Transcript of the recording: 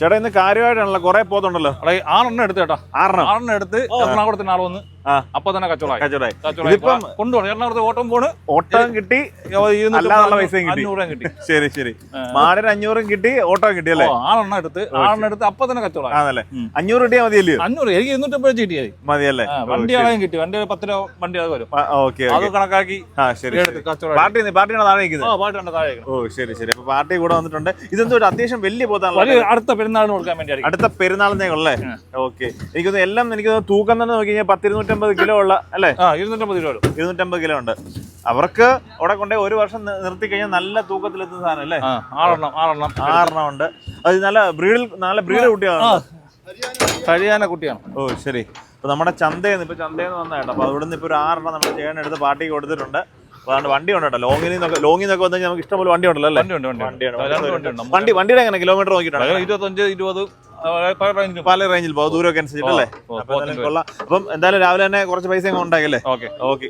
ചേട്ടാ ഇന്ന് കാര്യമായിട്ടാണല്ലോ കുറെ പോത്തുണ്ടല്ലോ. 6 എടുത്ത് ചേട്ടാ, 6 എടുത്ത് എറണാകുളത്തിന് ആൾ വന്ന് അപ്പൊ തന്നെ കച്ചവടമായി. കൊണ്ടുപോകണം എറണാകുളത്ത് ഓട്ടം പോണ്, ഓട്ടം കിട്ടി, 200 പൈസയും കിട്ടി. ശരി ശരി, മാടിന് 500 കിട്ടി, ഓട്ടം കിട്ടി അല്ലേ? 6 എടുത്ത് അപ്പൊ തന്നെ കച്ചവടം. ആണല്ലേ, 500 കിട്ടിയാൽ മതിയല്ലേ? 500 എനിക്ക് 250 കിട്ടിയായി മതിയല്ലേ? വണ്ടി ആളെയും കിട്ടി, വണ്ടി 10 രൂപ വണ്ടി അത് വരും. അത് കണക്കാക്കി പാർട്ടിയാണ് താഴെ നിൽക്കുന്നത്. പാട്ടുണ്ട് താഴെ. ഓ ശരി ശരി, അപ്പൊ പാർട്ടി കൂടെ വന്നിട്ടുണ്ട്. ഇതെന്തോ ഒരു അത്യാവശ്യം വലിയ പോത്താണല്ലോ, അടുത്ത പെരുന്നാളിന് കൊടുക്കാൻ വേണ്ടി. അടുത്ത പെരുന്നാളിനേക്കുള്ളേ. ഓക്കെ, എനിക്കൊന്ന് എല്ലാം എനിക്ക് തൂക്കം തന്നെ നോക്കി കഴിഞ്ഞാൽ 250 കിലോ ഉള്ള അല്ലേ? 250 കിലോ ഉണ്ട്. അവർക്ക് അവിടെ കൊണ്ടേ ഒരു വർഷം നിർത്തി കഴിഞ്ഞാൽ നല്ല തൂക്കത്തിലെത്തുന്ന സാധനം അല്ലേ? 6 ഉണ്ട്. അത് നല്ല ബ്രീഡ് കുട്ടിയാണ്, ഹരിയാന കുട്ടിയാണ്. ഓ ശരി. ഇപ്പൊ നമ്മുടെ ചന്തയെന്ന് വന്ന കേട്ടോ. അപ്പൊ അവിടെ നിന്ന് ഇപ്പൊ ഒരു 6 നമ്മുടെ ചേട്ടനെടുത്ത് പാർട്ടിക്ക് കൊടുത്തിട്ടുണ്ട്. അതുകൊണ്ട് വണ്ടി ഉണ്ട് കേട്ടോ. ലോങ്ങിൽ നിന്നൊക്കെ വന്നു കഴിഞ്ഞാൽ നമുക്ക് ഇഷ്ടംപോലെ വണ്ടി ഉണ്ടല്ലോ അല്ലേ? വണ്ടിയുടെ എങ്ങനെ കിലോമീറ്റർ നോക്കിയിട്ടുണ്ട്? 25-20 പല റേഞ്ചിൽ പോകും, ദൂരമൊക്കെ അനുസരിച്ചിട്ടല്ലേ? അപ്പം എന്തായാലും രാവിലെ തന്നെ കുറച്ച് പൈസ ഉണ്ടാക്കിയല്ലേ? ഓക്കെ.